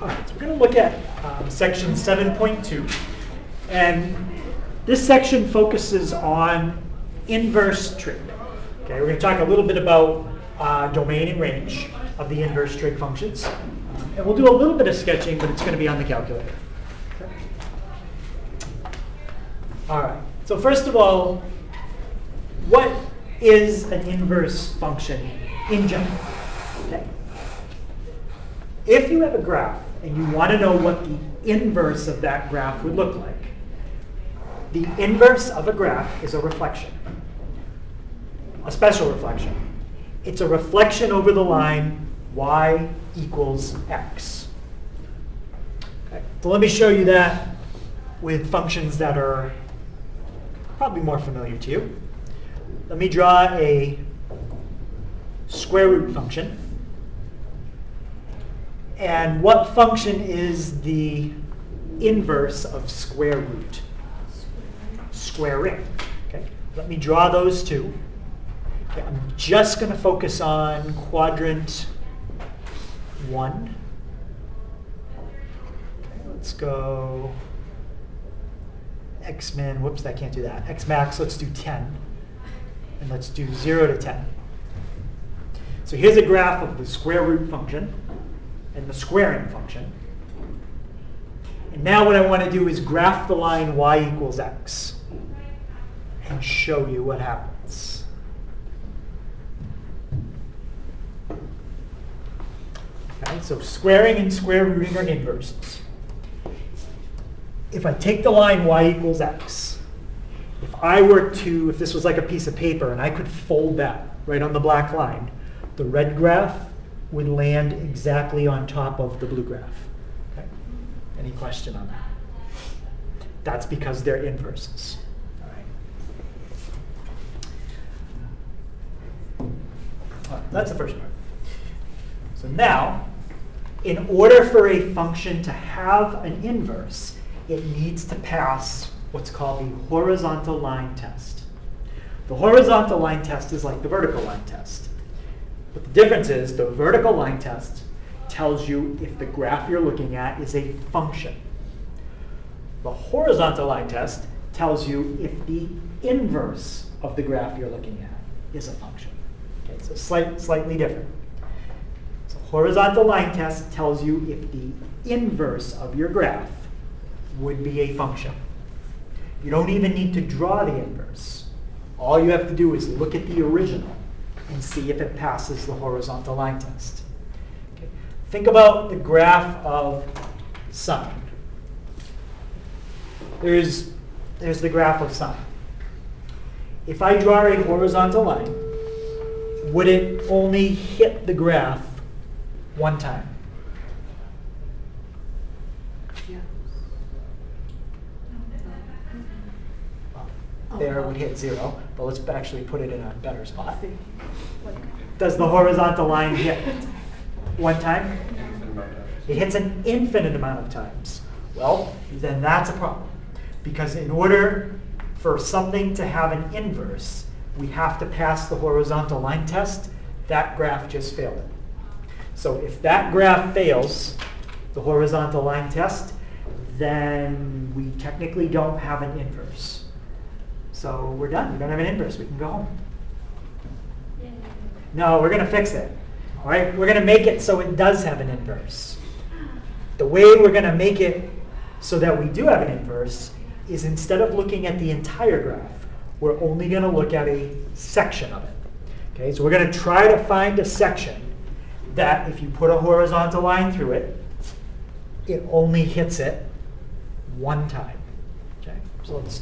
All right, so we're going to look at section 7.2. And this section focuses on inverse trig. Okay, we're going to talk a little bit about domain and range of the inverse trig functions. And we'll do a little bit of sketching, but it's going to be on the calculator. Okay. All right, so first of all, what is an inverse function in general? Okay. If you have a graph and you want to know what the inverse of that graph would look like, the inverse of a graph is a reflection, a special reflection. It's a reflection over the line y equals x. Okay. So let me show you that with functions that are probably more familiar to you. Let me draw a square root function. And what function is the inverse of square root? Squaring. Okay. Let me draw those two. Okay. I'm just going to focus on quadrant 1. Okay, let's go x min. Whoops, I can't do that. X max, let's do 10. And let's do 0 to 10. So here's a graph of the square root function and the squaring function. And now what I want to do is graph the line y equals x and show you what happens. Okay, so squaring and square rooting are inverses. If I take the line y equals x, if this was like a piece of paper and I could fold that right on the black line, the red graph would land exactly on top of the blue graph. Okay? Any question on that? That's because they're inverses. All right, that's the first part. So now, in order for a function to have an inverse, it needs to pass what's called the horizontal line test. The horizontal line test is like the vertical line test. But the difference is the vertical line test tells you if the graph you're looking at is a function. The horizontal line test tells you if the inverse of the graph you're looking at is a function. Okay, so slightly different. So horizontal line test tells you if the inverse of your graph would be a function. You don't even need to draw the inverse. All you have to do is look at the original and see if it passes the horizontal line test. Okay. Think about the graph of sine. There's the graph of sine. If I draw a horizontal line, would it only hit the graph one time? There it would hit 0, but let's actually put it in a better spot. Does the horizontal line hit one time? It hits an infinite amount of times. Well, then that's a problem. Because in order for something to have an inverse, we have to pass the horizontal line test. That graph just failed it. So if that graph fails the horizontal line test, then we technically don't have an inverse. So we're done. We don't have an inverse. We can go home. Yay. No, we're going to fix it. All right? We're going to make it so it does have an inverse. The way we're going to make it so that we do have an inverse is instead of looking at the entire graph, we're only going to look at a section of it. Okay? So we're going to try to find a section that if you put a horizontal line through it, it only hits it one time. Okay? So let's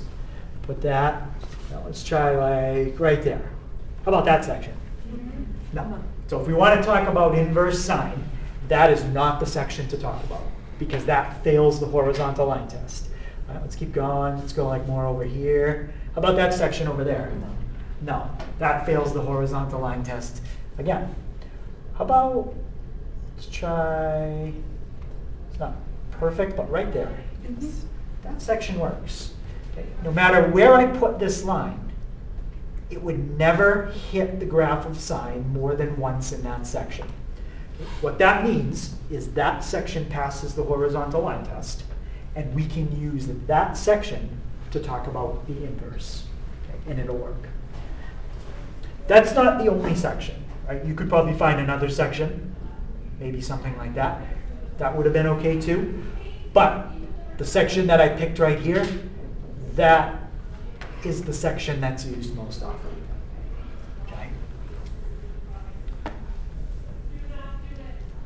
put that. Now let's try like right there. How about that section? No. So if we want to talk about inverse sine, that is not the section to talk about because that fails the horizontal line test. All right, let's keep going. Let's go like more over here. How about that section over there? No, that fails the horizontal line test again. How about, let's try, it's not perfect, but right there. That section works. Okay. No matter where I put this line, it would never hit the graph of sine more than once in that section. What that means is that section passes the horizontal line test, and we can use that section to talk about the inverse, okay, and it'll work. That's not the only section, right? You could probably find another section, maybe something like that. That would have been okay too. But the section that I picked right here, that is the section that's used most often. Okay.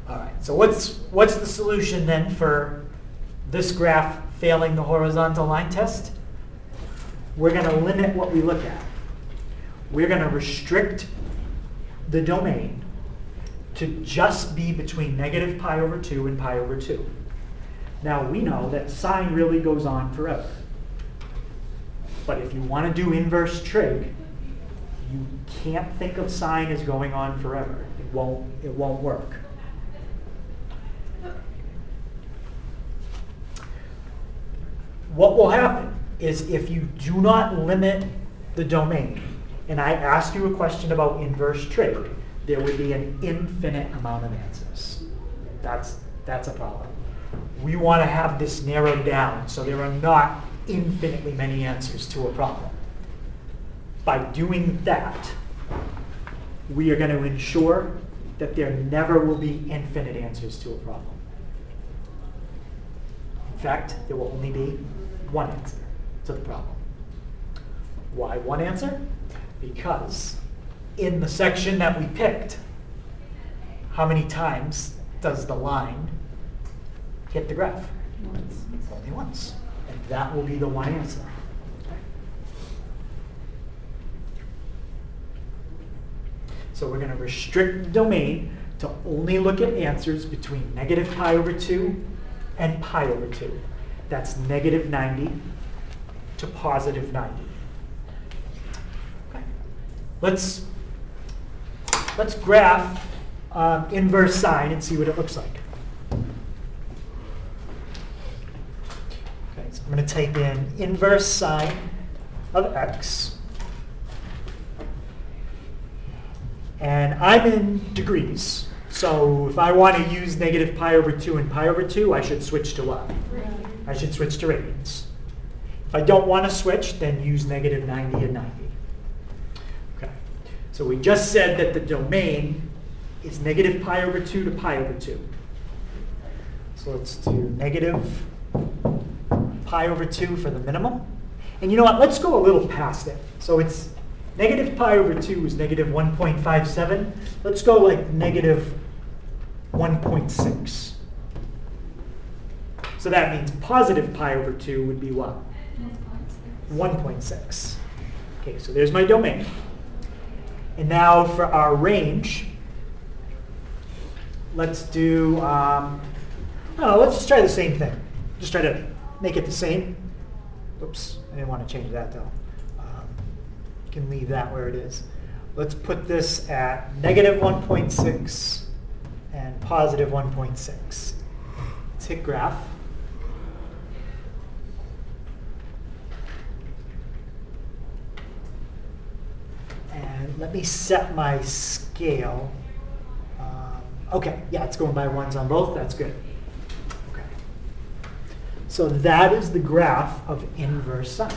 All right. So what's the solution then for this graph failing the horizontal line test? We're going to limit what we look at. We're going to restrict the domain to just be between negative pi over 2 and pi over 2. Now we know that sine really goes on forever. But if you want to do inverse trig, you can't think of sine as going on forever. It won't work. What will happen is if you do not limit the domain, and I ask you a question about inverse trig, there would be an infinite amount of answers. That's a problem. We want to have this narrowed down so there are not infinitely many answers to a problem. By doing that, we are going to ensure that there never will be infinite answers to a problem. In fact, there will only be one answer to the problem. Why one answer? Because in the section that we picked, how many times does the line hit the graph? Once. Only once. And that will be the one answer. So we're going to restrict the domain to only look at answers between negative pi over 2 and pi over 2. That's negative 90 to positive 90. Okay. Let's graph inverse sine and see what it looks like. Okay, so I'm going to type in inverse sine of x. And I'm in degrees. So if I want to use negative pi over 2 and pi over 2, I should switch to what? I should switch to radians. If I don't want to switch, then use negative 90 and 90. Okay. So we just said that the domain is negative pi over 2 to pi over 2. So let's do negative pi over 2 for the minimum. And you know what? Let's go a little past it. So it's negative pi over 2 is negative 1.57. Let's go like negative 1.6. So that means positive pi over 2 would be what? 1.6. Okay, so there's my domain. And now for our range, let's do, let's just try the same thing. Just try to make it the same. Oops, I didn't want to change that though. You can leave that where it is. Let's put this at negative 1.6 and positive 1.6. Let's hit graph. And let me set my scale. Okay, yeah, it's going by ones on both. That's good. Okay. So that is the graph of inverse sine.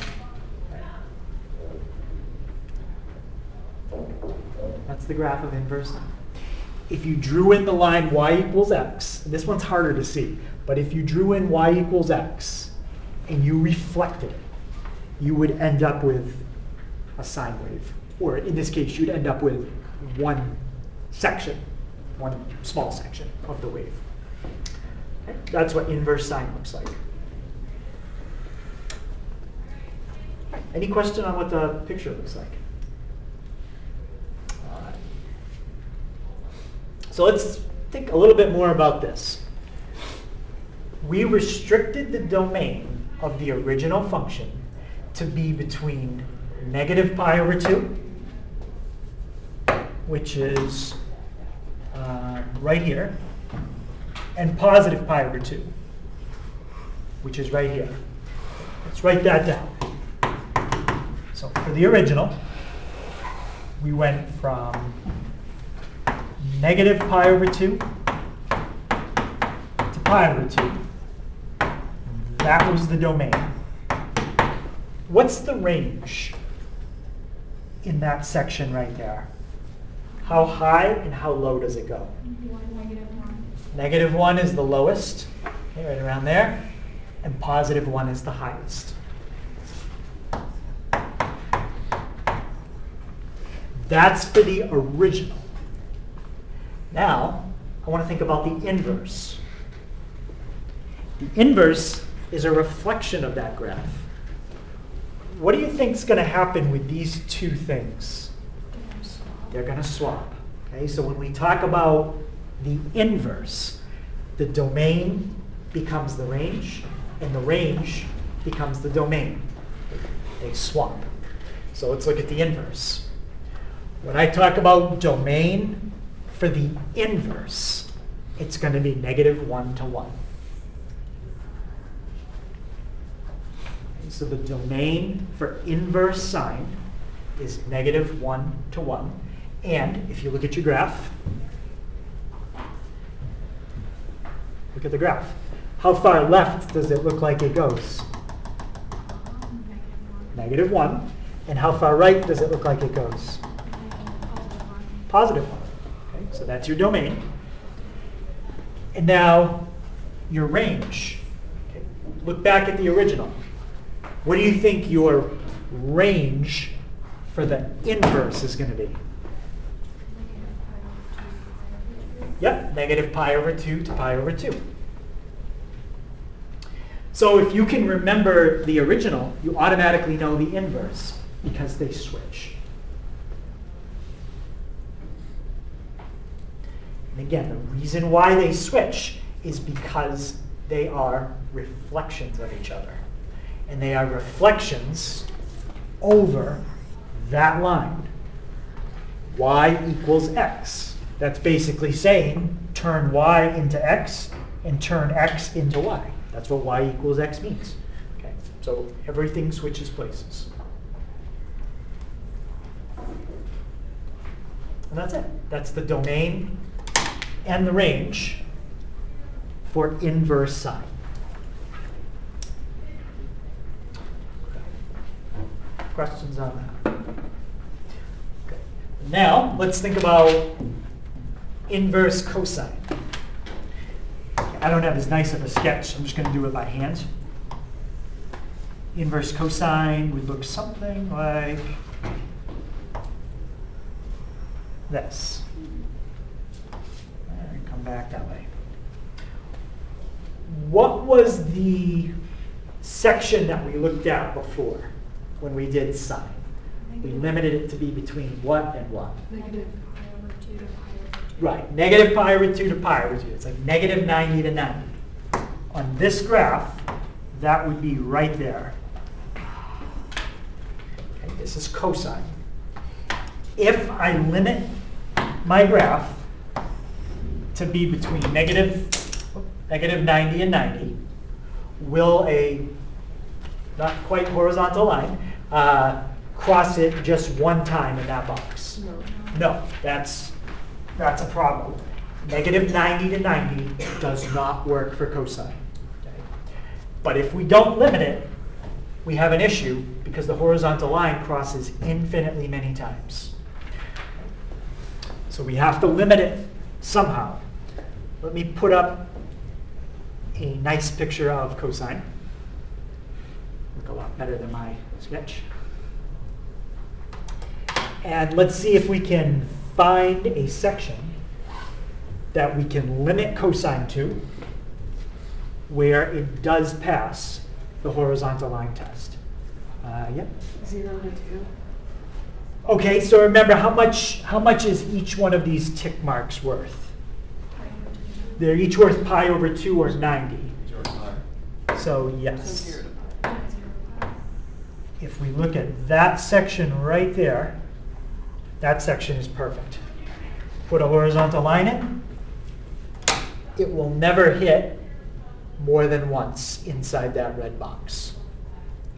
That's the graph of inverse sine. If you drew in the line y equals x, this one's harder to see, but if you drew in y equals x and you reflected it, you would end up with a sine wave. Or in this case, you'd end up with one section, one small section of the wave. Okay? That's what inverse sine looks like. Any question on what the picture looks like? So let's think a little bit more about this. We restricted the domain of the original function to be between negative pi over 2, which is right here, and positive pi over 2, which is right here. Let's write that down. So for the original, we went from negative pi over 2 pi over 2. That was the domain. What's the range in that section right there? How high and how low does it go? -1 is the lowest, okay, right around there, and +1 is the highest. That's for the original. Now, I want to think about the inverse. The inverse is a reflection of that graph. What do you think is going to happen with these two things? They're going to swap. Okay, so when we talk about the inverse, the domain becomes the range, and the range becomes the domain. They swap. So let's look at the inverse. When I talk about domain for the inverse, it's going to be -1 to 1. So the domain for inverse sine is -1 to 1. And if you look at your graph, look at the graph. How far left does it look like it goes? -1. And how far right does it look like it goes? +1. Okay, so that's your domain. And now your range. Okay, look back at the original. What do you think your range for the inverse is going to be? Yep, -π/2 to π/2. So if you can remember the original, you automatically know the inverse because they switch. And again, the reason why they switch is because they are reflections of each other. And they are reflections over that line. Y equals x. That's basically saying turn y into x and turn x into y. That's what y equals x means. Okay, so everything switches places. And that's it. That's the domain and the range for inverse sine. Questions on that? Okay. Now, let's think about inverse cosine. I don't have as nice of a sketch, so I'm just going to do it by hand. Inverse cosine would look something like this. And come back that way. What was the section that we looked at before when we did sine? We limited it to be between what and what? -π/2 to π/2. Right, -π/2 to π/2. It's like -90 to 90. On this graph, that would be right there. Okay, this is cosine. If I limit my graph to be between -90 and 90, will a not quite horizontal line cross it just one time in that box? No, that's a problem. -90 to 90 does not work for cosine. Okay? But if we don't limit it, we have an issue because the horizontal line crosses infinitely many times. So we have to limit it somehow. Let me put up a nice picture of cosine. Look a lot better than my sketch. And let's see if we can find a section that we can limit cosine to where it does pass the horizontal line test. Yep. 0 to 2. Okay, so remember how much is each one of these tick marks worth? They're each worth π/2 or 90. So yes. So 0 to π. If we look at that section right there, that section is perfect. Put a horizontal line in. It will never hit more than once inside that red box.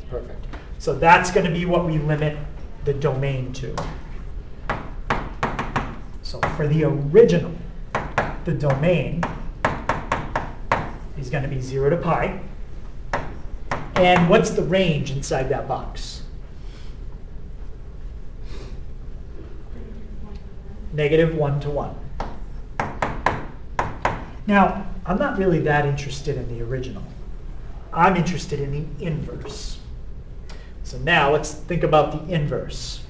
Perfect. So that's going to be what we limit the domain to. So for the original, the domain is going to be 0 to pi. And what's the range inside that box? -1 to 1. Now, I'm not really that interested in the original. I'm interested in the inverse. So now let's think about the inverse.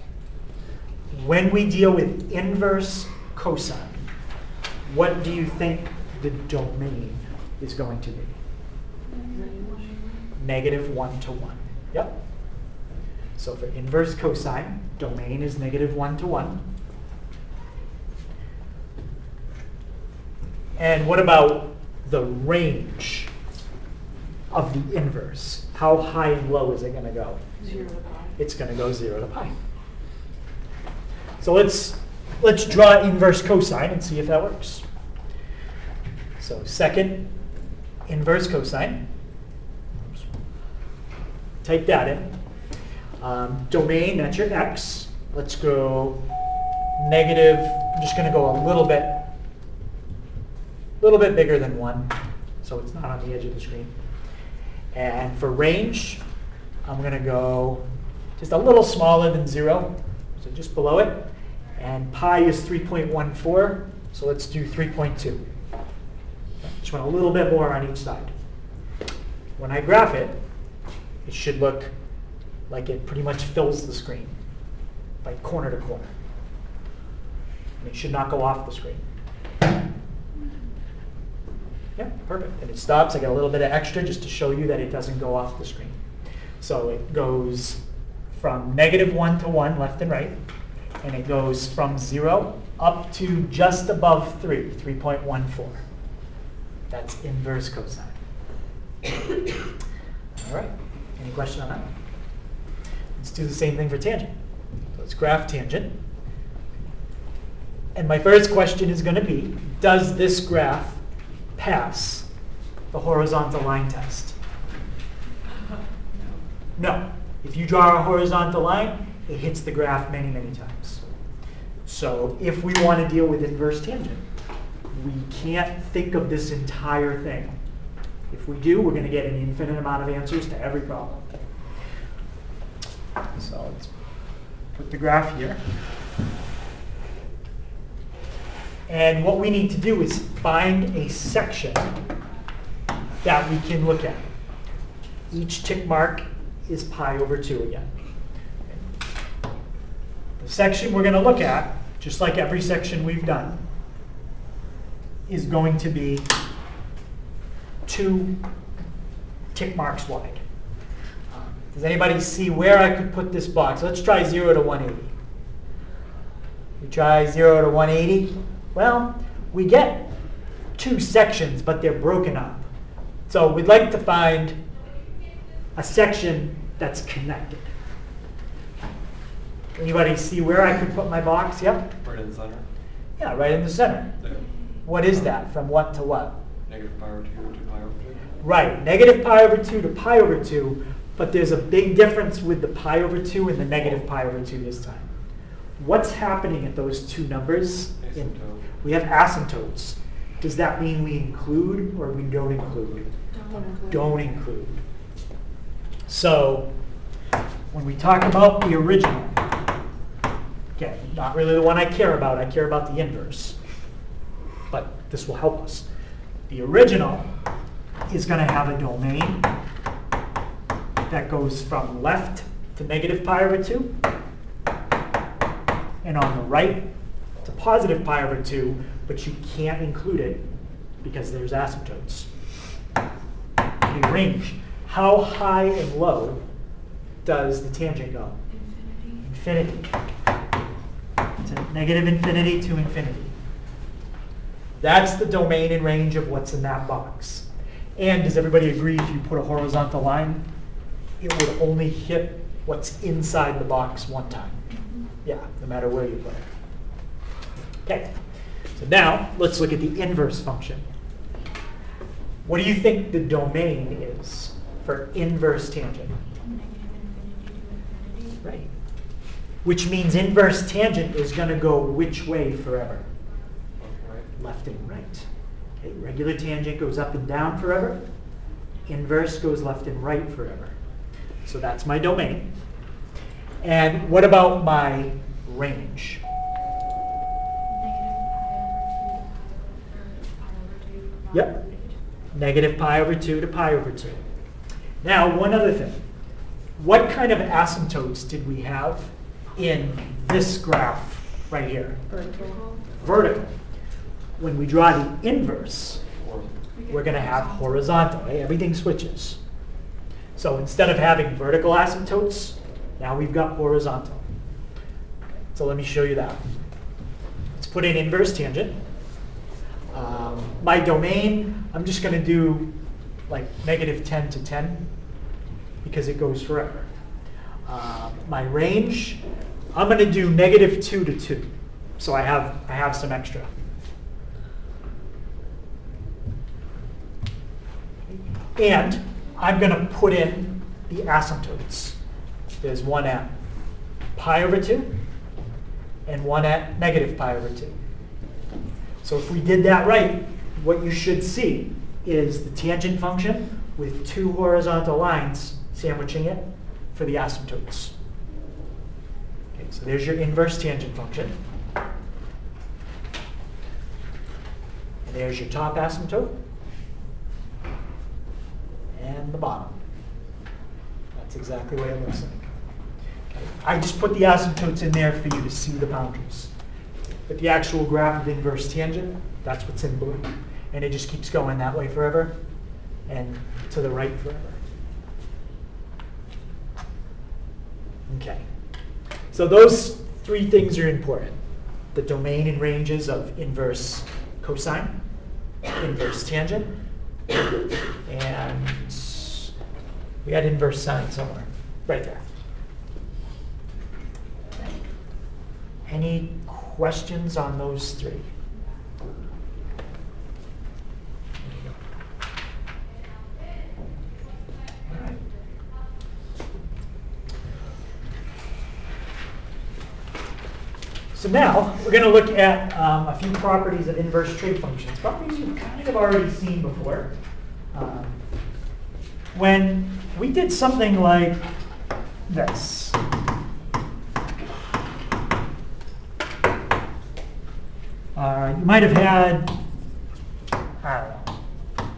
When we deal with inverse cosine, what do you think the domain is going to be? -1 to 1. Yep. So for inverse cosine, domain is -1 to 1. And what about the range of the inverse? How high and low is it going to go? 0 to pi. It's going to go 0 to pi. So let's draw inverse cosine and see if that works. So second inverse cosine. Type that in. Domain, that's your x. Let's go negative. I'm just going to go a little bit bigger than 1, so it's not on the edge of the screen. And for range, I'm going to go just a little smaller than 0, so just below it. And pi is 3.14, so let's do 3.2. Just want a little bit more on each side. When I graph it, it should look like it pretty much fills the screen, like corner to corner. And it should not go off the screen. Yeah, perfect. And it stops. I got a little bit of extra just to show you that it doesn't go off the screen. So it goes from -1 to 1, left and right. And it goes from 0 up to just above 3, 3.14. That's inverse cosine. All right. Any question on that? Let's do the same thing for tangent. So let's graph tangent. And my first question is going to be, does this graph pass the horizontal line test? No. If you draw a horizontal line, it hits the graph many, many times. So if we want to deal with inverse tangent, we can't think of this entire thing. If we do, we're going to get an infinite amount of answers to every problem. So let's put the graph here. And what we need to do is find a section that we can look at. Each tick mark is pi over 2 again. The section we're going to look at, just like every section we've done, is going to be 2 tick marks wide. Does anybody see where I could put this box? Let's try 0 to 180. We try 0 to 180. Well, we get 2 sections, but they're broken up. So we'd like to find a section that's connected. Anybody see where I could put my box? Yep. Right in the center. Yeah, right in the center. There. What is that? From what to what? Negative pi over 2 to pi over 2. Right, negative pi over 2 to pi over 2, but there's a big difference with the pi over 2 and the negative pi over 2 this time. What's happening at those 2 numbers? Asymptote. We have asymptotes. Does that mean we include or we don't include? Don't include. So when we talk about the original, okay, not really the one I care about the inverse. But this will help us. The original is going to have a domain that goes from left to negative pi over 2, and on the right to positive pi over 2, but you can't include it because there's asymptotes. Okay, range. How high and low does the tangent go? Infinity. It's a negative infinity to infinity. That's the domain and range of what's in that box. And does everybody agree if you put a horizontal line, it would only hit what's inside the box one time? Yeah, no matter where you put it. Okay, so now let's look at the inverse function. What do you think the domain is for inverse tangent? Right. Which means inverse tangent is going to go which way forever? Right. Left and right. Okay, regular tangent goes up and down forever. Inverse goes left and right forever. So that's my domain. And what about my range? Yep. Negative pi over 2 to pi over 2. Now, one other thing. What kind of asymptotes did we have in this graph right here? Vertical. Vertical. When we draw the inverse, we're going to have horizontal. Right? Everything switches. So instead of having vertical asymptotes, now we've got horizontal. So let me show you that. Let's put in inverse tangent. My domain, I'm just going to do like negative 10 to 10 because it goes forever. My range, I'm going to do negative 2 to 2. So I have some extra. And I'm going to put in the asymptotes. There's one at pi over 2 and one at negative pi over 2. So if we did that right, what you should see is the tangent function with 2 horizontal lines sandwiching it for the asymptotes. Okay, so there's your inverse tangent function. And there's your top asymptote. And the bottom. That's exactly what it looks like. Okay. I just put the asymptotes in there for you to see the boundaries. But the actual graph of inverse tangent, that's what's in blue. And it just keeps going that way forever and to the right forever. Okay. So those 3 things are important. The domain and ranges of inverse cosine, inverse tangent, and we had inverse sine somewhere. Right there. Any questions on those 3? All right. So now we're going to look at a few properties of inverse trig functions. Properties you've kind of already seen before. When we did something like this. You might have had, I don't know,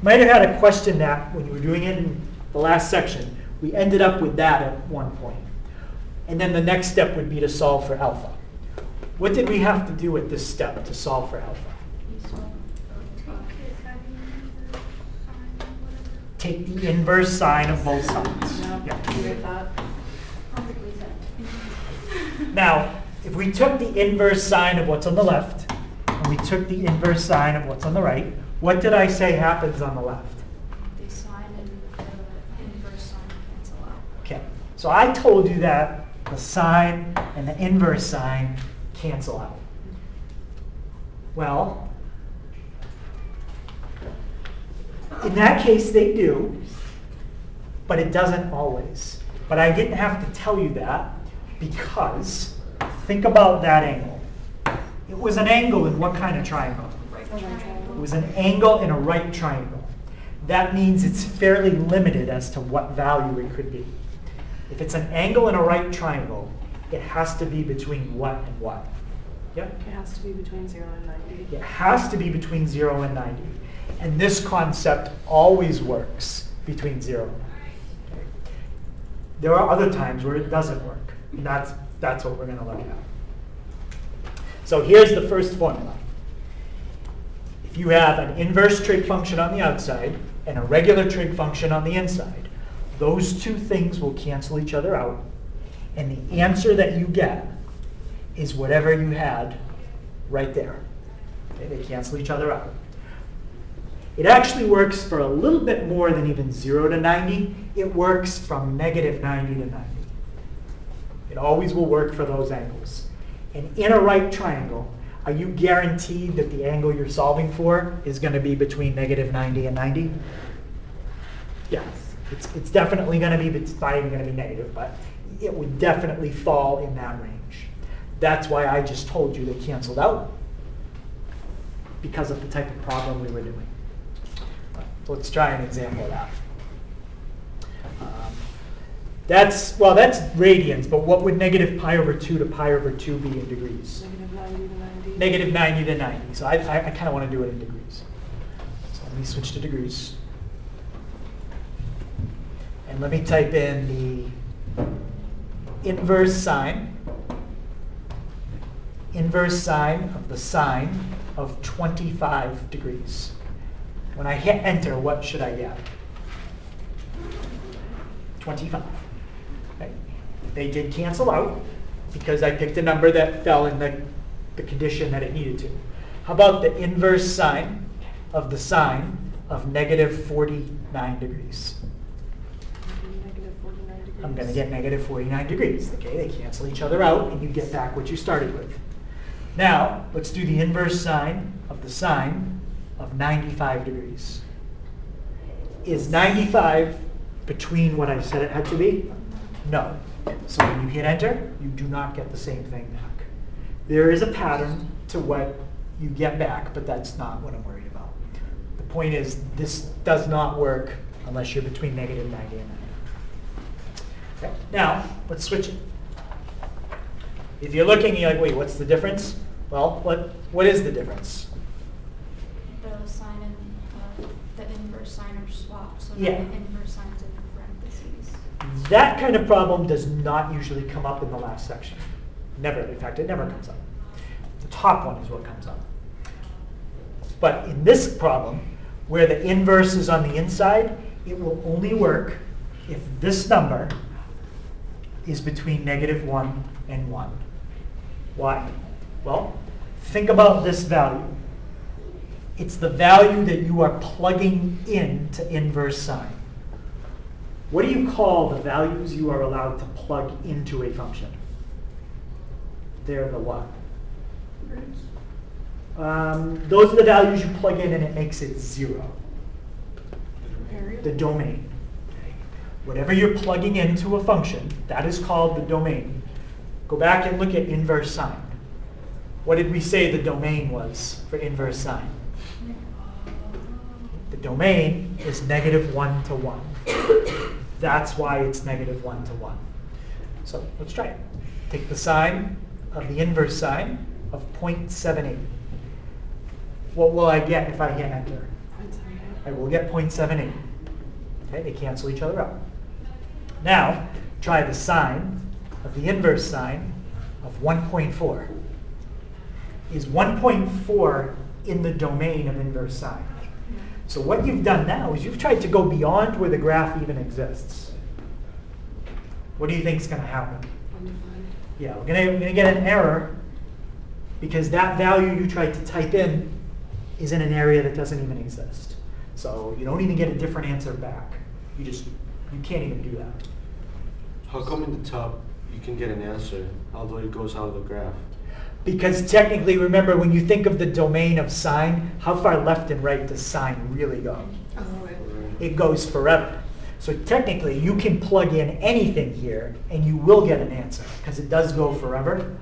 might have had a question that when you were doing it in the last section, we ended up with that at one point. And then the next step would be to solve for alpha. What did we have to do at this step to solve for alpha? Take the inverse sine of both sides. Yeah. Now, if we took the inverse sine of what's on the left, and we took the inverse sine of what's on the right, what did I say happens on the left? The sine and the inverse sine cancel out. Okay, so I told you that the sine and the inverse sine cancel out. Well, in that case they do, but it doesn't always. But I didn't have to tell you that because think about that angle. It was an angle in what kind of triangle? It was an angle in a right triangle. That means it's fairly limited as to what value it could be. If it's an angle in a right triangle, it has to be between what and what? Yep. It has to be between 0 and 90. It has to be between 0 and 90. And this concept always works between 0 and 90. Okay. There are other times where it doesn't work. And that's what we're going to look at. So here's the first formula. If you have an inverse trig function on the outside and a regular trig function on the inside, those 2 things will cancel each other out. And the answer that you get is whatever you had right there. Okay, they cancel each other out. It actually works for a little bit more than even 0 to 90. It works from negative 90 to 90. It always will work for those angles. And in a right triangle, are you guaranteed that the angle you're solving for is going to be between negative 90 and 90? Yes. It's definitely going to be, it's not even going to be negative, but it would definitely fall in that range. That's why I just told you they canceled out, because of the type of problem we were doing. So let's try an example of that. That's radians, but what would negative pi over 2 to pi over 2 be in degrees? Negative 90 to 90. Negative 90 to 90. So I kind of want to do it in degrees. So let me switch to degrees. And let me type in the inverse sine of the sine of 25 degrees. When I hit enter, what should I get? 25. Okay. They did cancel out because I picked a number that fell in the condition that it needed to. How about the inverse sine of the sine of negative 49 degrees? Negative 49 degrees. I'm going to get negative 49 degrees. Okay, they cancel each other out, and you get back what you started with. Now, let's do the inverse sine of the sine of 95 degrees. Is 95 between what I said it had to be? No. So when you hit enter, you do not get the same thing back. There is a pattern to what you get back, but that's not what I'm worried about. The point is, this does not work unless you're between negative 90 and 90. Okay. Now, let's switch it. If you're looking, you're like, wait, what's the difference? Well, what is the difference? The sine and the inverse sine are swapped, so Yeah. now the inverse sine's in parentheses. That kind of problem does not usually come up in the last section. Never. In fact, it never comes up. The top one is what comes up. But in this problem, where the inverse is on the inside, it will only work if this number is between negative 1 and 1. Why? Well, think about this value. It's the value that you are plugging into inverse sine. What do you call the values you are allowed to plug into a function? They're the what? Those are the values you plug in and it makes it 0. Period. The domain. Whatever you're plugging into a function, that is called the domain. Go back and look at inverse sine. What did we say the domain was for inverse sine? The domain is negative 1 to 1. That's why it's negative 1 to 1. So let's try it. Take the sine of the inverse sine of 0.78. What will I get if I hit enter? I will get 0.78. Okay, they cancel each other out. Now, try the sine of the inverse sine of 1.4. Is 1.4 in the domain of inverse sine? So what you've done now is you've tried to go beyond where the graph even exists. What do you think is going to happen? Undefined. Yeah, we're going to get an error because that value you tried to type in is in an area that doesn't even exist. So you don't even get a different answer back. You can't even do that. How come in the top you can get an answer, although it goes out of the graph? Because technically, remember, when you think of the domain of sine, how far left and right does sine really go? Oh, wait. It goes forever. So technically, you can plug in anything here, and you will get an answer, because it does go forever.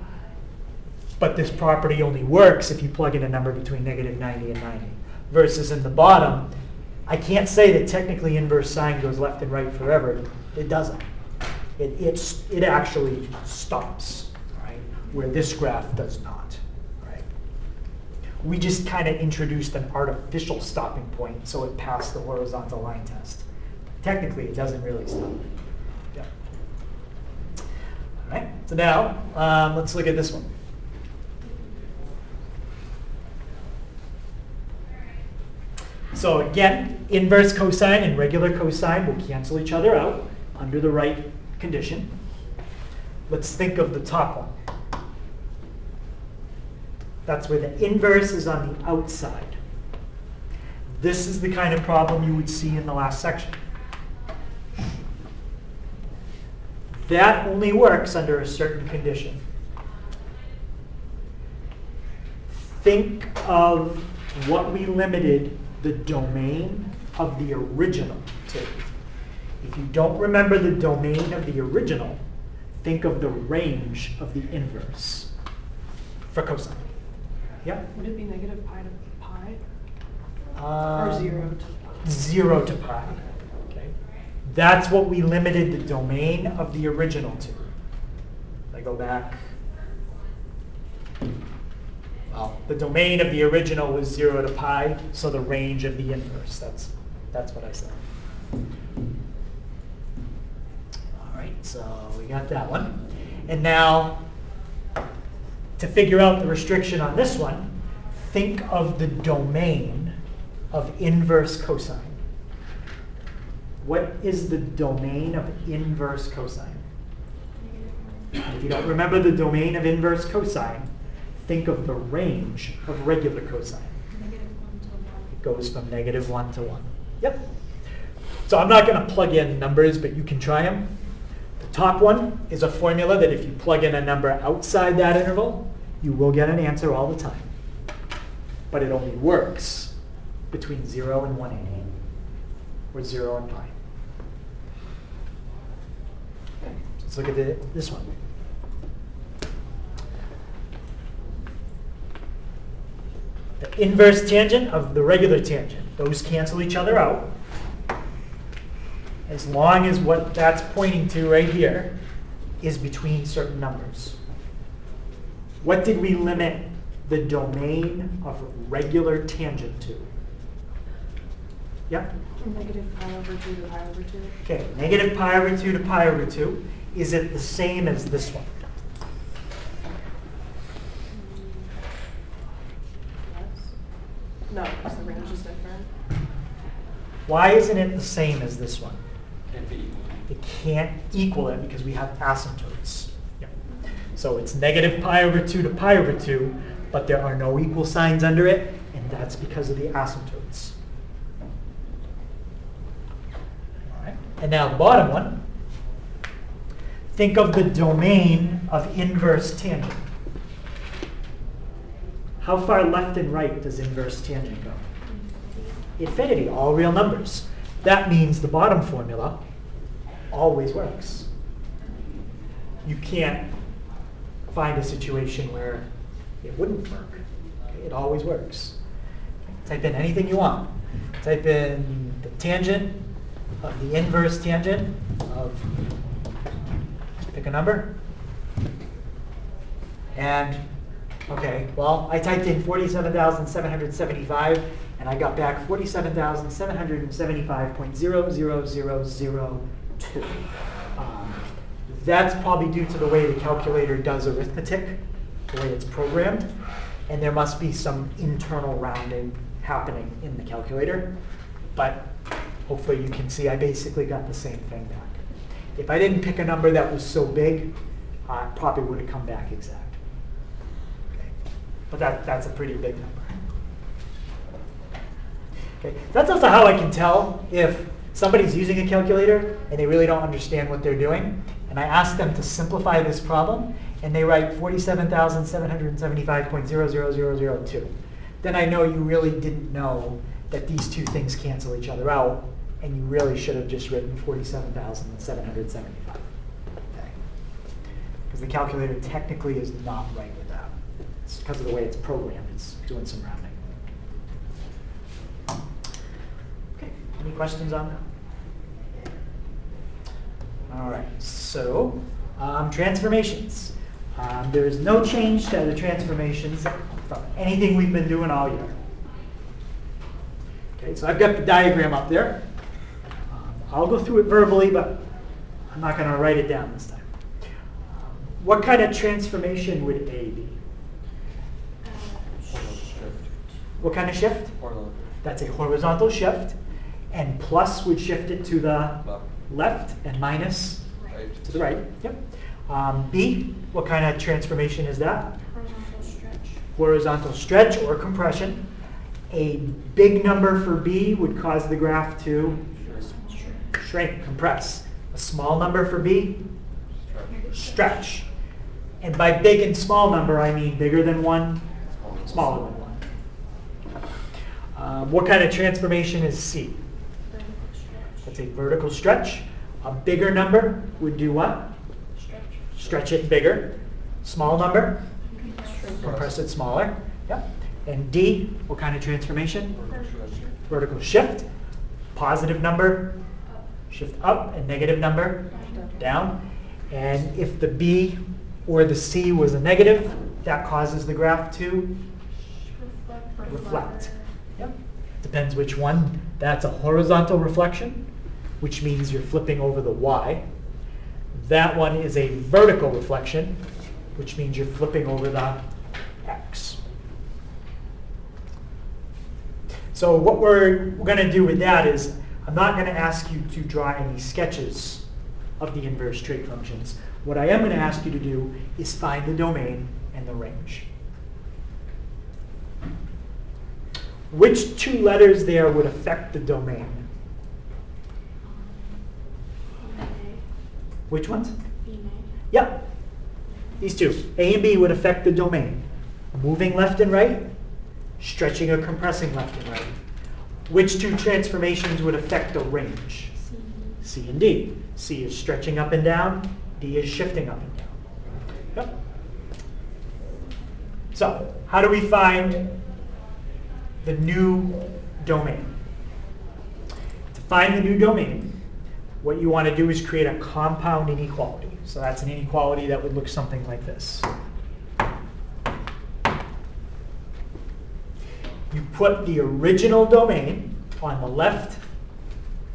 But this property only works if you plug in a number between negative 90 and 90. Versus in the bottom, I can't say that technically inverse sine goes left and right forever. It doesn't. It actually stops, right? Where this graph does not, right? We just kind of introduced an artificial stopping point, so it passed the horizontal line test. Technically, it doesn't really stop. Yeah. All right. So now let's look at this one. So again, inverse cosine and regular cosine will cancel each other out under the right condition. Let's think of the top one. That's where the inverse is on the outside. This is the kind of problem you would see in the last section. That only works under a certain condition. Think of what we limited the domain of the original to. If you don't remember the domain of the original, think of the range of the inverse for cosine. Yeah? Would it be negative pi to pi? Or 0 to pi? 0 to pi. Okay? That's what we limited the domain of the original to. I go back. Well, the domain of the original was 0 to pi, so the range of the inverse. That's what I said. All right, so we got that one. And now, to figure out the restriction on this one, think of the domain of inverse cosine. What is the domain of inverse cosine? If you don't remember the domain of inverse cosine, think of the range of regular cosine. -1 to 1. It goes from -1 to 1. Yep. So I'm not going to plug in numbers, but you can try them. The top one is a formula that if you plug in a number outside that interval, you will get an answer all the time. But it only works between 0 and 180, or 0 and pi. Okay, so let's look at this one. The inverse tangent of the regular tangent. Those cancel each other out. As long as what that's pointing to right here is between certain numbers. What did we limit the domain of regular tangent to? Yep. -pi/2 to pi/2. Okay, -pi/2 to pi/2. Is it the same as this one? Yes. No, because the range is different. Why isn't it the same as this one? Can't be equal. It can't equal it because we have asymptotes. Yep. So it's -pi/2 to pi/2, but there are no equal signs under it, and that's because of the asymptotes. All right. And now the bottom one. Think of the domain of inverse tangent. How far left and right does inverse tangent go? Infinity, all real numbers. That means the bottom formula always works. You can't find a situation where it wouldn't work. Okay, it always works. Type in anything you want. Type in the tangent of the inverse tangent of, pick a number. And, okay, well, I typed in 47,775, and I got back 47,775.00002. That's probably due to the way the calculator does arithmetic, the way it's programmed, and there must be some internal rounding happening in the calculator. But hopefully you can see I basically got the same thing back. If I didn't pick a number that was so big, it probably would have come back exact. Okay. But that's a pretty big number. Okay. That's also how I can tell if somebody's using a calculator and they really don't understand what they're doing. And I ask them to simplify this problem, and they write 47,775.00002. Then I know you really didn't know that these two things cancel each other out, and you really should have just written 47,775. Okay. Because the calculator technically is not right with that. It's because of the way it's programmed. It's doing some rounding. Okay. Any questions on that? All right. So transformations. There is no change to the transformations from anything we've been doing all year. Okay, so I've got the diagram up there. I'll go through it verbally, but I'm not going to write it down this time. What kind of transformation would A be? What kind of shift? Horizontal. That's a horizontal shift. And plus would shift it to the left and minus Right. to the right. Yep. B, what kind of transformation is that? Horizontal stretch. Horizontal stretch or compression. A big number for B would cause the graph to shrink, compress. A small number for B, stretch. And by big and small number, I mean bigger than 1, smaller than 1. What kind of transformation is C? Vertical stretch. That's a vertical stretch. A bigger number would do what? Stretch. Stretch it bigger. Small number, Compress. compress it smaller. Yep. And D, what kind of transformation? Vertical stretch. Vertical shift. positive number, shift up, and negative number, down. And if the B or the C was a negative, that causes the graph to reflect. Yep. Depends which one. That's a horizontal reflection, which means you're flipping over the Y. That one is a vertical reflection, which means you're flipping over the X. So what we're going to do with that is, I'm not going to ask you to draw any sketches of the inverse trig functions. What I am going to ask you to do is find the domain and the range. Which two letters there would affect the domain? Which ones? Yep. These two. A and B would affect the domain. Moving left and right, stretching or compressing left and right. Which two transformations would affect the range? C and D. C is stretching up and down. D is shifting up and down. Yep. So, how do we find the new domain? To find the new domain, what you want to do is create a compound inequality. So that's an inequality that would look something like this. You put the original domain on the left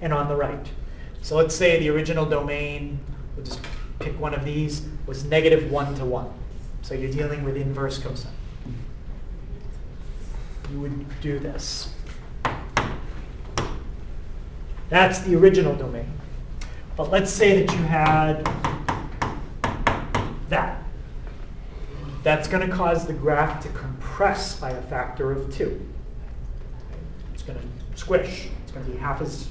and on the right. So let's say the original domain, we'll just pick one of these, was -1 to 1. So you're dealing with inverse cosine. You would do this. That's the original domain. But let's say that you had that. That's going to cause the graph to compress by a factor of 2. It's going to squish. It's going to be half as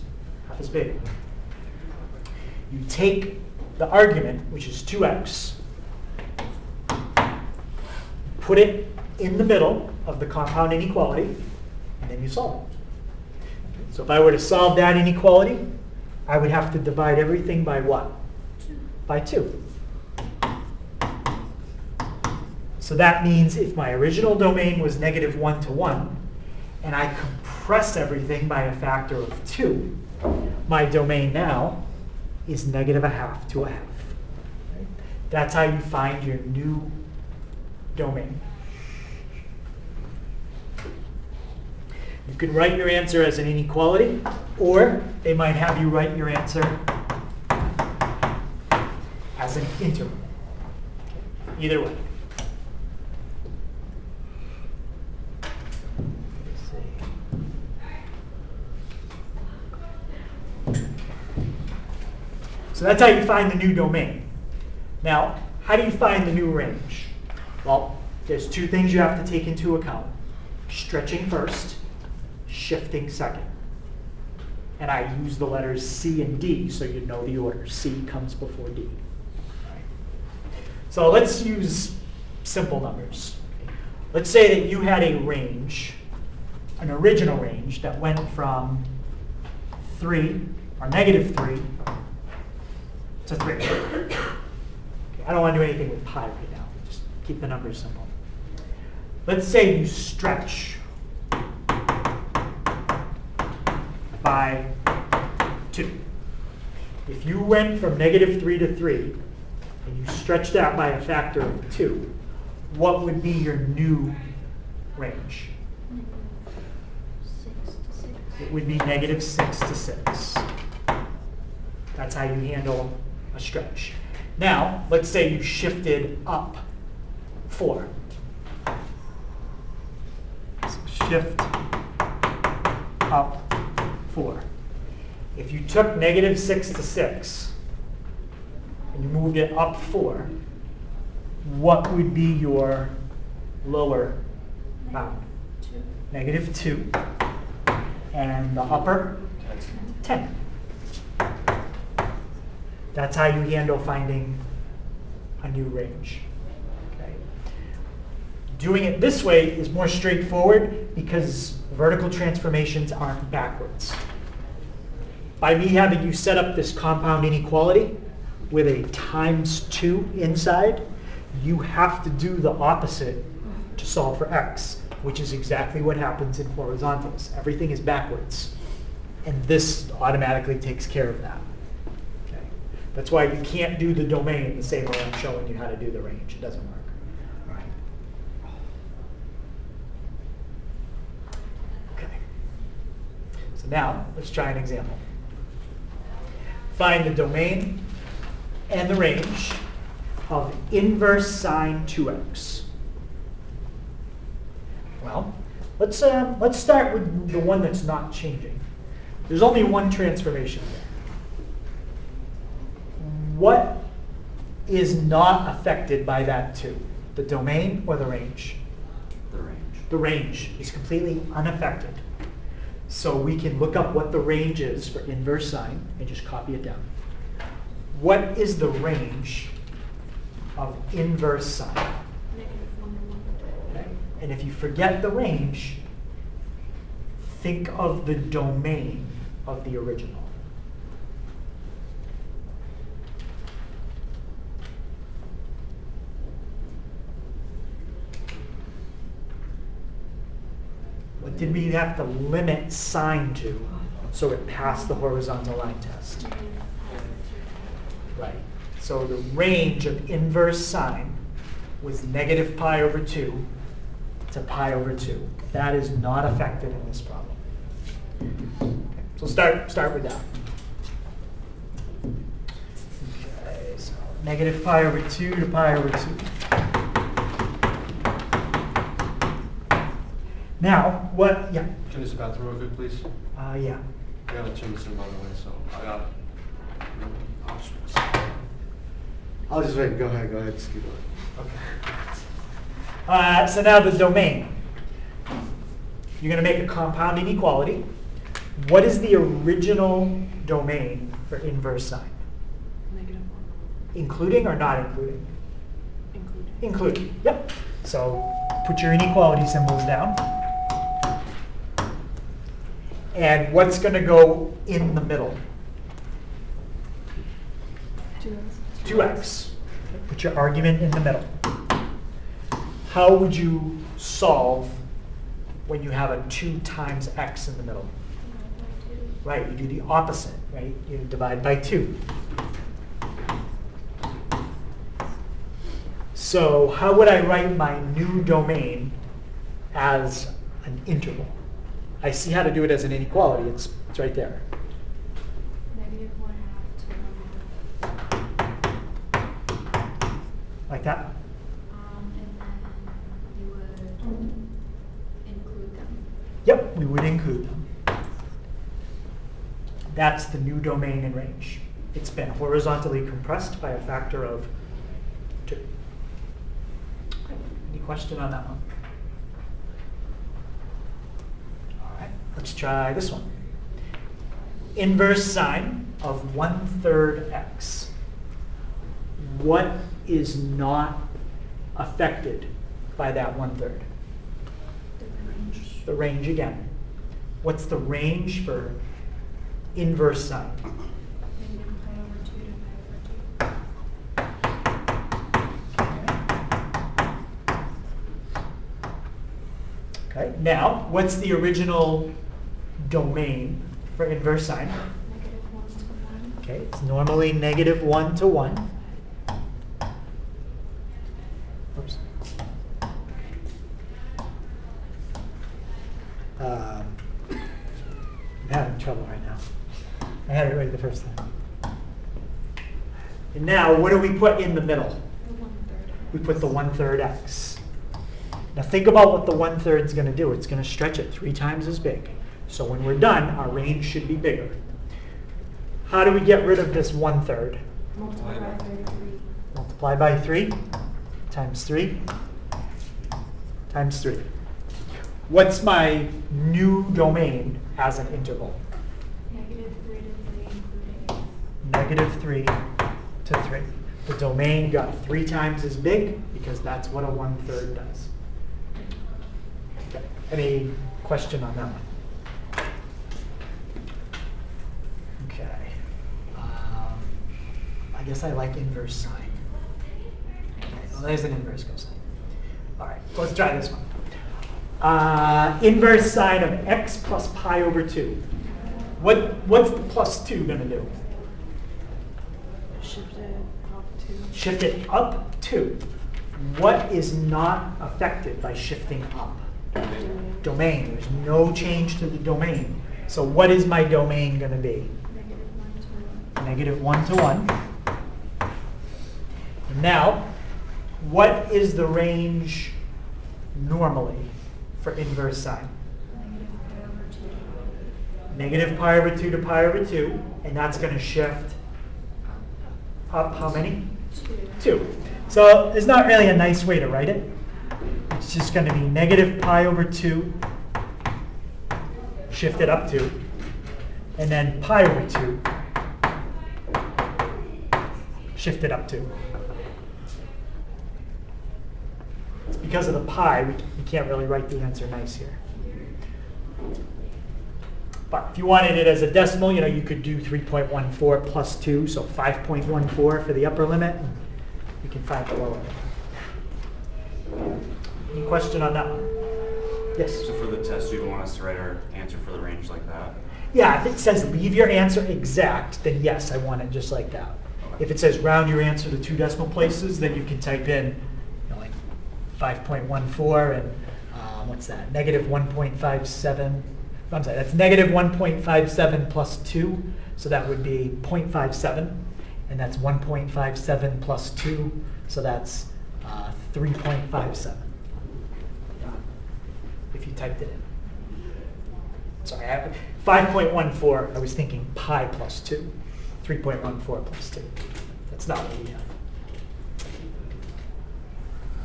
big. You take the argument, which is 2x, put it in the middle of the compound inequality, and then you solve it. So if I were to solve that inequality, I would have to divide everything by what? 2. By 2. So that means if my original domain was -1 to 1, and I compress everything by a factor of 2, my domain now is -1/2 to 1/2. That's how you find your new domain. You can write your answer as an inequality, or they might have you write your answer as an integral. Either way. So that's how you find the new domain. Now, how do you find the new range? Well, there's two things you have to take into account. Stretching first, shifting second. And I use the letters C and D so you know the order. C comes before D. So let's use simple numbers. Let's say that you had a range, an original range that went from 3, or -3, to 3. Okay, I don't want to do anything with pi right now. Just keep the numbers simple. Let's say you stretch by 2. If you went from -3 to 3, and you stretch that by a factor of 2, what would be your new range? 6 to 6. It would be -6 to 6. That's how you handle a stretch. Now, let's say you shifted up 4. So shift up 4. If you took -6 to 6 and you moved it up 4, what would be your lower bound? -2. And the upper? 10. That's how you handle finding a new range. Okay. Doing it this way is more straightforward because vertical transformations aren't backwards. By me having you set up this compound inequality with a ×2 inside, you have to do the opposite to solve for x, which is exactly what happens in horizontals. Everything is backwards. And this automatically takes care of that. Okay. That's why you can't do the domain the same way I'm showing you how to do the range. It doesn't work. All right. Okay. So now let's try an example. Find the domain and the range of inverse sine 2x. Well, let's start with the one that's not changing. There's only one transformation there. What is not affected by that 2? The domain or the range? The range. The range is completely unaffected. So we can look up what the range is for inverse sine and just copy it down. What is the range of inverse sine? -1 to 1. Okay. And if you forget the range, think of the domain of the original. What did we have to limit sine to so it passed the horizontal line test? Right. So the range of inverse sine was negative pi over 2 to pi over 2. That is not affected in this problem. Okay. So start with that. Okay, so negative pi over 2 to pi over 2. Now, what, yeah, Can I use the bathroom real quick, please? yeah. I gotta turn this in, by the way, so I got. I'll just wait. Go ahead. Just keep going. Okay. So now the domain. You're going to make a compound inequality. What is the original domain for inverse sine? -1. Including or not including? Including. Including. Yep. So put your inequality symbols down. And what's going to go in the middle? 2x. 2x. Put your argument in the middle. How would you solve when you have a 2 times x in the middle? Right, you do the opposite, right? You divide by 2. So how would I write my new domain as an interval? I see how to do it as an inequality. It's right there. -1/2 to 1/2. Like that? And then you would include them. Yep, we would include them. That's the new domain and range. It's been horizontally compressed by a factor of 2. Any question on that one? All right, let's try this one. Inverse sine of 1/3 x. What is not affected by that 1/3? The range. The range again. What's the range for inverse sine? -pi over 2 to pi over 2. Okay, now what's the original domain for inverse sine? -1 to 1. Okay, it's normally -1 to 1. Oops. I'm having trouble right now. I had it right the first time. And now, what do we put in the middle? The 1/3. We put the 1/3 x. Now think about what the 1/3 is going to do. It's going to stretch it 3 times as big. So when we're done, our range should be bigger. How do we get rid of this 1/3? Multiply by 3. Multiply by 3 times 3 times 3. What's my new domain as an interval? -3 to 3, including. -3 to 3. The domain got 3 times as big because that's what a 1/3 does. Okay. Any question on that one? Okay. I guess I like inverse sine. Okay, well, there's an inverse cosine. All right, so let's try this one. Inverse sine of x plus pi over 2. What's the plus 2 going to do? Shift it up to. Shift it up 2. What is not affected by shifting up? Domain. There's no change to the domain. So what is my domain going to be? -1 to 1. And now, what is the range normally for inverse sine? -pi/2 to pi/2, and that's going to shift up how many? 2. So there's not really a nice way to write it. It's just going to be -pi/2 shifted up 2, and then pi/2 shifted up 2. It's because of the pi, we can't really write the answer nice here. But if you wanted it as a decimal, you could do 3.14 plus 2, so 5.14 for the upper limit. And you can find the lower limit. Any question on that one? Yes? So for the test, you don't want us to write our answer for the range like that? Yeah, if it says leave your answer exact, then yes, I want it just like that. Okay. If it says round your answer to 2 decimal places, then you can type in like 5.14 and what's that? -1.57. I'm sorry, that's -1.57 plus 2, so that would be 0.57, and that's 1.57 plus 2, so that's 3.57. If you typed it in. Sorry, 5.14, I was thinking pi plus 2, 3.14 plus 2. That's not what we have.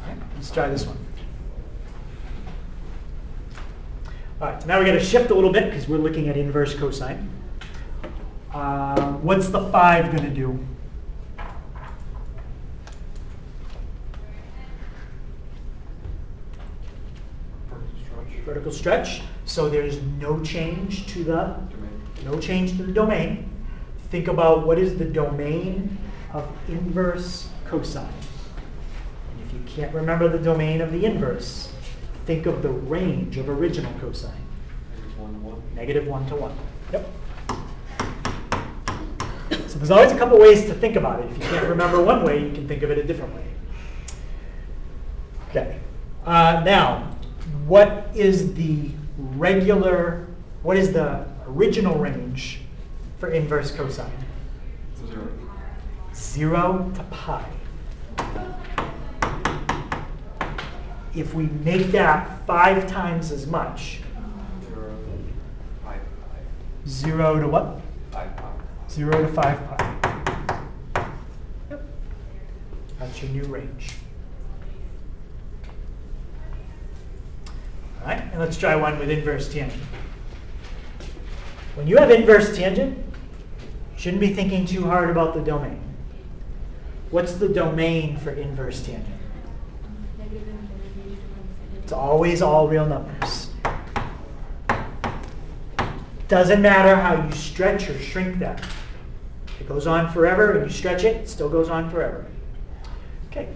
All right, let's try this one. All right, so now we're going to shift a little bit because we're looking at inverse cosine. What's the 5 going to do? Vertical stretch. So there's no change to the domain. Think about what is the domain of inverse cosine. And if you can't remember the domain of the inverse, think of the range of original cosine. -1 to 1. Yep. So there's always a couple ways to think about it. If you can't remember one way, you can think of it a different way. Okay. Now, what is the original range for inverse cosine? 0 to pi. If we make that 5 times as much, 0 to what? 0 to 5 pi. Yep. That's your new range. All right, and let's try one with inverse tangent. When you have inverse tangent, you shouldn't be thinking too hard about the domain. What's the domain for inverse tangent? It's always all real numbers. Doesn't matter how you stretch or shrink that. It goes on forever, and you stretch it, it still goes on forever. Okay.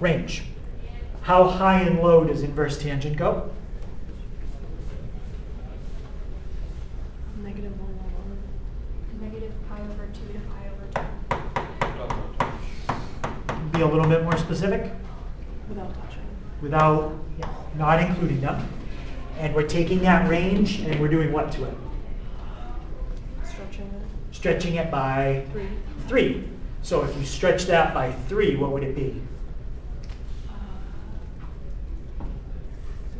Range. How high and low does inverse tangent go? -1, -pi/2 to pi/2. Be a little bit more specific. without touching. Without, not including them. And we're taking that range and we're doing what to it? Stretching it. Stretching it by 3. 3. So if you stretch that by 3, what would it be?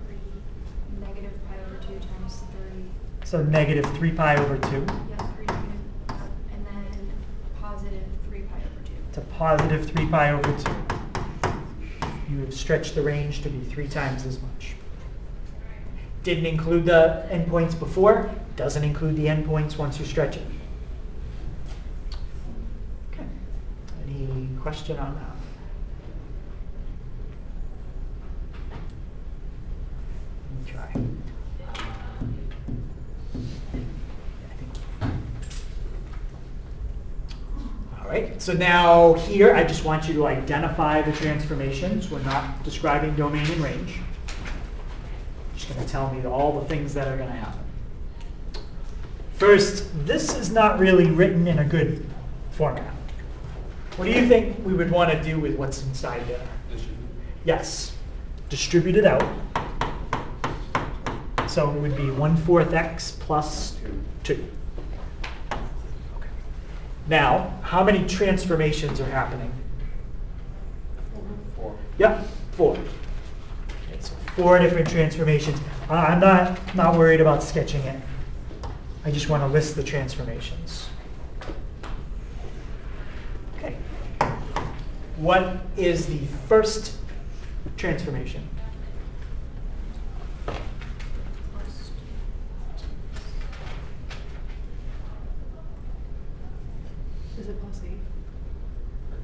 3 -pi/2 times 3. So -3 pi over 2 Yeah, 3 and then +3 pi over 2. to +3 pi over 2. You have stretched the range to be 3 times as much. Didn't include the endpoints before, doesn't include the endpoints once you stretch it. Okay. Any question on that? Let me try. All right, so now here I just want you to identify the transformations. We're not describing domain and range. Just going to tell me all the things that are going to happen. First, this is not really written in a good format. What do you think we would want to do with what's inside there? Yes, distribute it out. So it would be 1/4 x plus 2. Okay. Now, how many transformations are happening? 4. Yep, 4. Okay, so 4 different transformations. I'm not worried about sketching it. I just want to list the transformations. Okay. What is the first transformation? Is it plus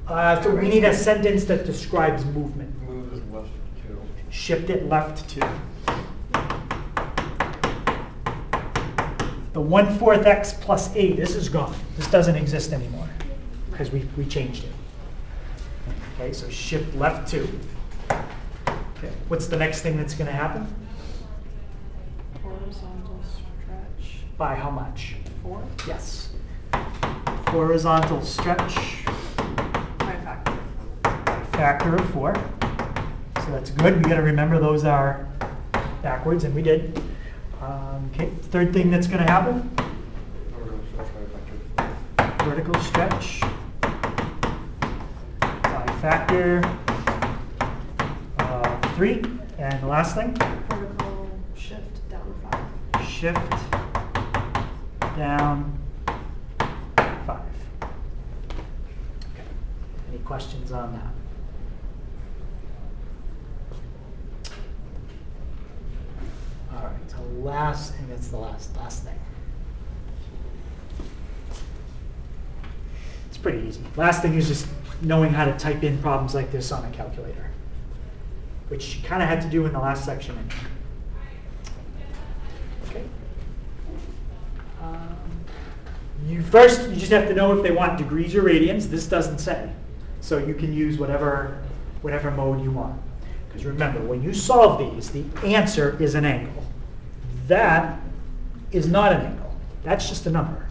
8? So we need a sentence that describes movement. Move is left 2. Shift it left 2. The 1/4 x plus 8, this is gone. This doesn't exist anymore because we changed it. Okay, so shift left 2. Okay, what's the next thing that's going to happen? Horizontal stretch. By how much? 4 Yes. Horizontal stretch, by a factor. factor of 4. So that's good. We got to remember those are backwards, and we did. Okay, third thing that's going to happen, vertical stretch by factor of 3. And the last thing, Vertical shift down 5. shift down 5. Okay. Any questions on that? All right, so last, and that's the last thing. It's pretty easy. Last thing is just knowing how to type in problems like this on a calculator, which you kind of had to do in the last section. Okay. You just have to know if they want degrees or radians. This doesn't say, so you can use whatever mode you want. Because remember, when you solve these, the answer is an angle. That is not an angle. That's just a number.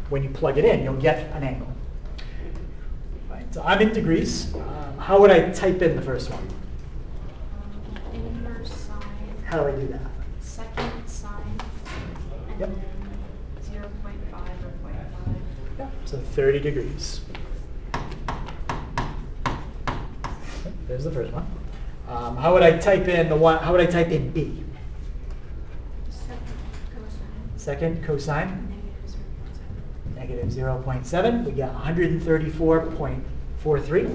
When you plug it in, you'll get an angle. Right, so I'm in degrees. How would I type in the first one? Inverse sine. How do I do that? Second sine. And Yep. then 0.5 or 0.5. Yeah, so 30 degrees. Okay, there's the first one. How would I type in the one? How would I type in B? Second cosine. Second cosine. Negative 0.7. Negative 0.7. We got 134.43.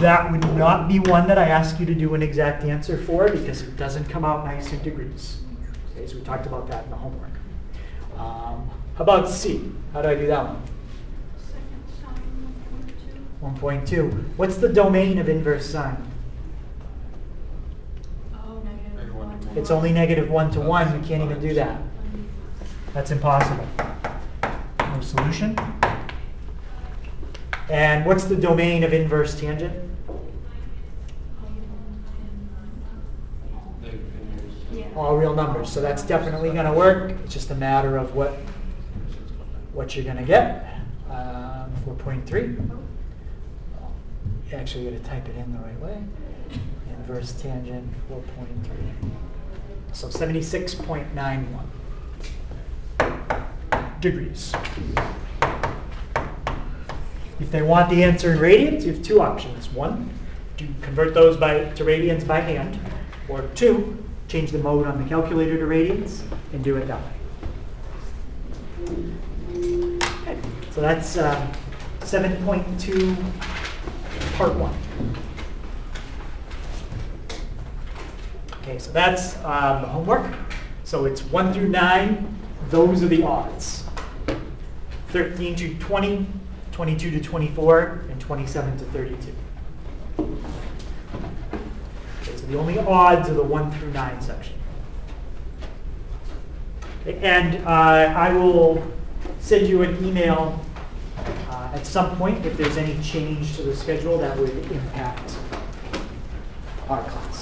That would not be one that I ask you to do an exact answer for because it doesn't come out nice in degrees. Okay, so we talked about that in the homework. How about C? How do I do that one? Second sine 1.2. What's the domain of inverse sine? 1.2. Oh, negative 1 to 1. It's only negative 1 to 1. You can't even do that. That's impossible. No solution. And what's the domain of inverse tangent? Yeah. All real numbers. So that's definitely going to work. It's just a matter of what you're going to get. 4.3. Actually, you're going to type it in the right way. Inverse tangent 4.3. So 76.91 degrees. If they want the answer in radians, you have two options. One, to convert those to radians by hand, or two, change the mode on the calculator to radians and do it that way. Okay, so that's 7.2 part 1. Okay, so that's the homework. So it's 1 through 9. Those are the odds. 13 to 20, 22 to 24, and 27 to 32. Okay, so the only odds are the 1 through 9 section. Okay, and I will send you an email at some point if there's any change to the schedule that would impact our class.